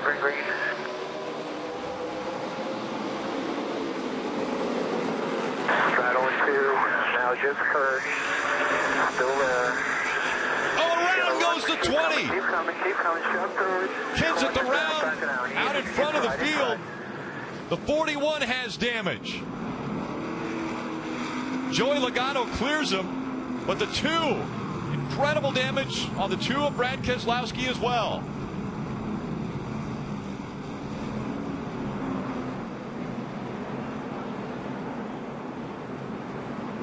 green, green. Straddling 2, now just first, still there. Around goes the 20. Keep coming, shove through. Kenseth around, out in front of the field. The 41 has damage. Joey Logano clears him, but the 2, incredible damage on the 2 of Brad Keselowski as well.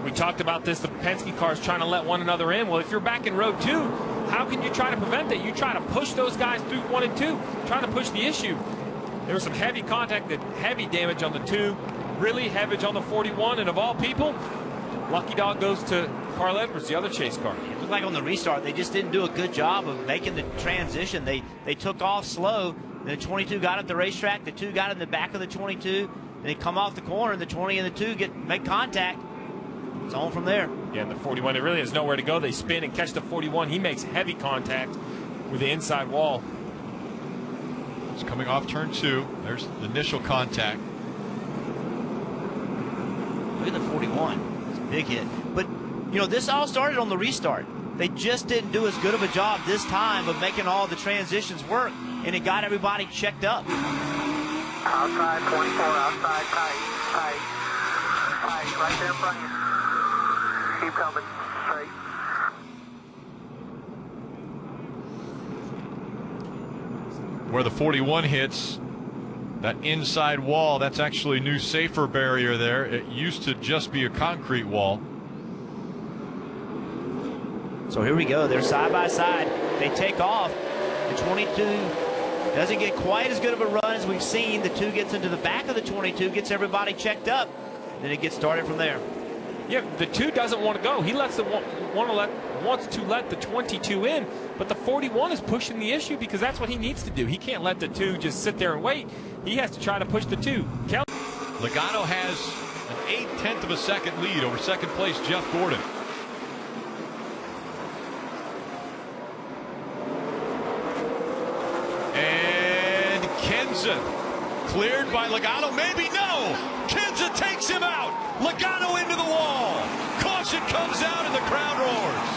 We talked about this, the Penske cars trying to let one another in. Well, if you're back in row 2, how can you try to prevent that? You try to push those guys through 1 and 2, trying to push the issue. There was some heavy contact, heavy damage on the 2, really heavy on the 41, and of all people, lucky dog goes to Carl Edwards, the other chase car. It looked like on the restart, they just didn't do a good job of making the transition. They took off slow, and the 22 got at the racetrack, the 2 got in the back of the 22, and they come off the corner, and the 20 and the 2 make contact. It's on from there. Yeah, and the 41, it really has nowhere to go. They spin and catch the 41. He makes heavy contact with the inside wall. It's coming off turn 2. There's the initial contact. Look at the 41. It's a big hit. But, you know, this all started on the restart. They just didn't do as good of a job this time of making all the transitions work, and it got everybody checked up. Outside 24, outside tight, right there in front of you. Keep coming, straight. Where the 41 hits, that inside wall, that's actually a new safer barrier there. It used to just be a concrete wall. So here we go. They're side by side. They take off. The 22 doesn't get quite as good of a run as we've seen. The 2 gets into the back of the 22, gets everybody checked up. Then it gets started from there. Yeah, the 2 doesn't want to go. He wants to let the 22 in, but the 41 is pushing the issue because that's what he needs to do. He can't let the 2 just sit there and wait. He has to try to push the 2. Logano has an 0.8 of a second lead over second place Jeff Gordon. And Kenseth cleared by Logano. Maybe no. Kenseth takes him out. Logano into the wall. Caution comes out and the crowd roars.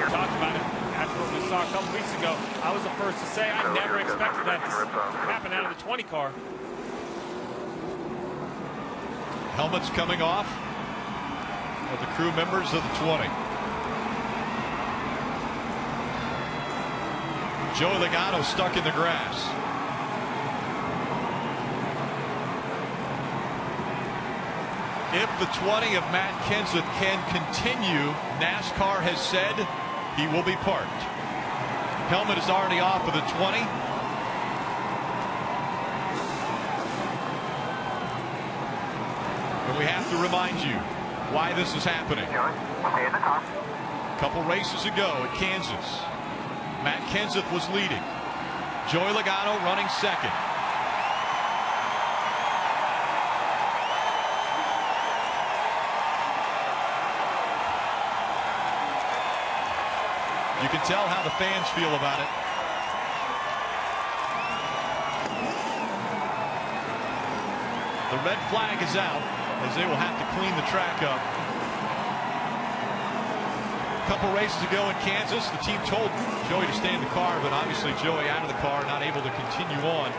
Talked about it after what we saw a couple weeks ago. I was the first to say I never expected that to happen out of the 20 car. Helmets coming off of the crew members of the 20. Joey Logano stuck in the grass. If the 20 of Matt Kenseth can continue, NASCAR has said he will be parked. Helmet is already off of the 20. And we have to remind you why this is happening. A couple races ago at Kansas, Matt Kenseth was leading. Joey Logano running second. You can tell how the fans feel about it. The red flag is out as they will have to clean the track up. A couple races ago in Kansas, the team told Joey to stay in the car, but obviously Joey out of the car, not able to continue on.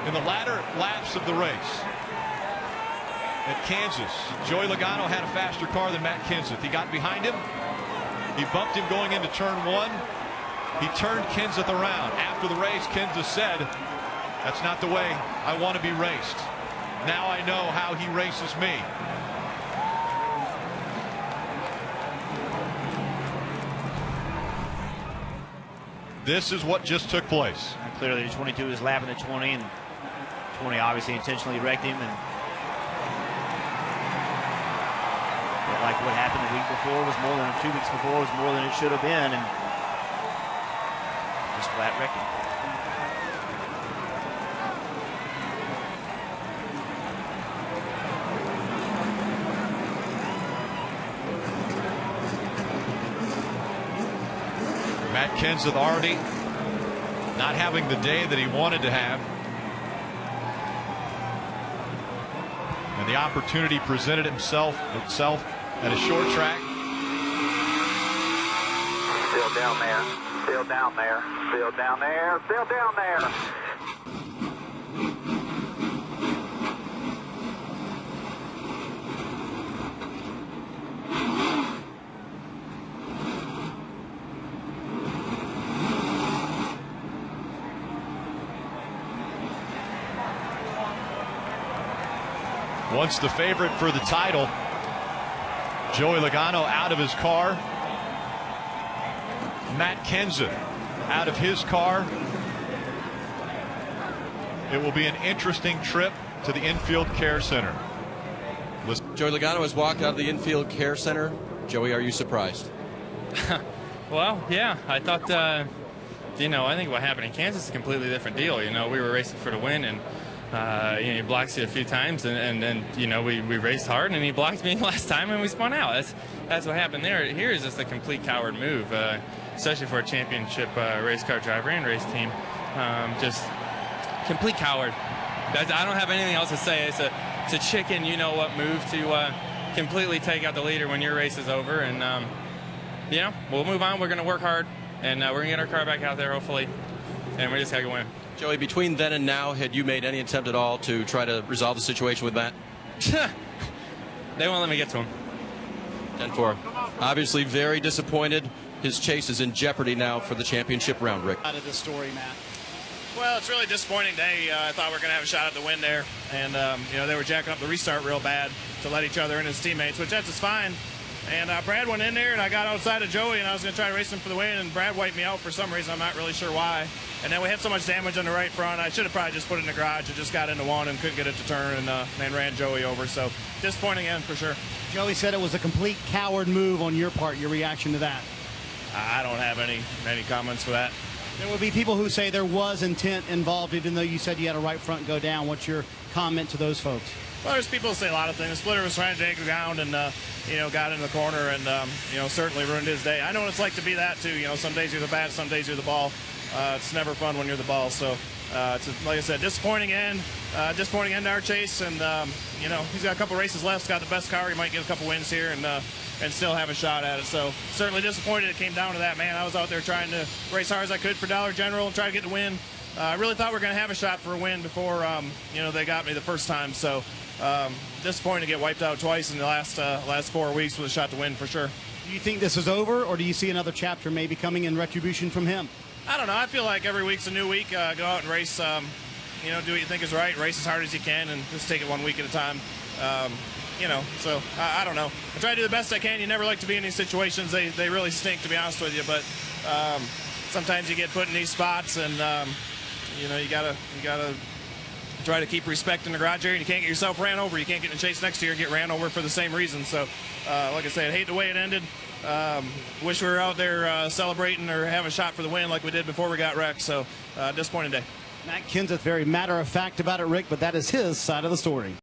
In the latter laps of the race at Kansas, Joey Logano had a faster car than Matt Kenseth. He got behind him. He bumped him going into turn 1. He turned Kenseth around. After the race, Kenseth said, "That's not the way I want to be raced. Now I know how he races me." This is what just took place. Clearly, the 22 is lapping the 20, and 20 obviously intentionally wrecked him. And like what happened the week before was more than 2 weeks before was more than it should have been, and just flat wrecked him. Kenseth already not having the day that he wanted to have. And the opportunity presented itself at a short track. Still down there. Still down there. Still down there. Still down there. Once the favorite for the title, Joey Logano out of his car. Matt Kenseth out of his car. It will be an interesting trip to the infield care center. Joey Logano has walked out of the infield care center. Joey, are you surprised? Well, yeah, I thought, I think what happened in Kansas is a completely different deal. We were racing for the win, and he blocked you a few times, and we raced hard, and he blocked me last time, and we spun out. That's what happened there. Here is just a complete coward move, especially for a championship race car driver and race team. Just complete coward. I don't have anything else to say. It's a chicken, what move to completely take out the leader when your race is over, and we'll move on. We're going to work hard, and we're going to get our car back out there, hopefully, and we just got to win. Joey, between then and now, had you made any attempt at all to try to resolve the situation with Matt? They won't let me get to him. 10-4. Obviously very disappointed. His chase is in jeopardy now for the championship round, Rick. Out of the story, Matt. Well, it's really a disappointing day. I thought we were going to have a shot at the win there. And, they were jacking up the restart real bad to let each other in as teammates, which that's fine. And Brad went in there, and I got outside of Joey, and I was going to try to race him for the win, and Brad wiped me out for some reason. I'm not really sure why. And then we had so much damage on the right front. I should have probably just put it in the garage and just got into one and couldn't get it to turn, and ran Joey over. So disappointing end for sure. Joey said it was a complete coward move on your part. Your reaction to that? I don't have any comments for that. There will be people who say there was intent involved, even though you said you had a right front go down. What's your comment to those folks? Well, there's people who say a lot of things. The splitter was trying to take the ground and, got in the corner and, certainly ruined his day. I know what it's like to be that, too. Some days you're the bat, some days you're the ball. It's never fun when you're the ball. So, like I said, disappointing end to our chase. And, he's got a couple races left. He's got the best car. He might get a couple wins here and still have a shot at it. So, certainly disappointed it came down to that, man. I was out there trying to race hard as I could for Dollar General and try to get the win. I really thought we were going to have a shot for a win before, they got me the first time. So, disappointed to get wiped out twice in the last 4 weeks with a shot to win for sure. Do you think this is over, or do you see another chapter maybe coming in retribution from him? I don't know. I feel like every week's a new week. Go out and race, do what you think is right. Race as hard as you can and just take it 1 week at a time. So I don't know. I try to do the best I can. You never like to be in these situations. They really stink, to be honest with you. But sometimes you get put in these spots, and you gotta try to keep respect in the garage area. You can't get yourself ran over. You can't get in the chase next to you and get ran over for the same reason. So, like I said, I hate the way it ended. Wish we were out there celebrating or having a shot for the win like we did before we got wrecked. So, disappointing day. Matt Kenseth, very matter-of-fact about it, Rick, but that is his side of the story.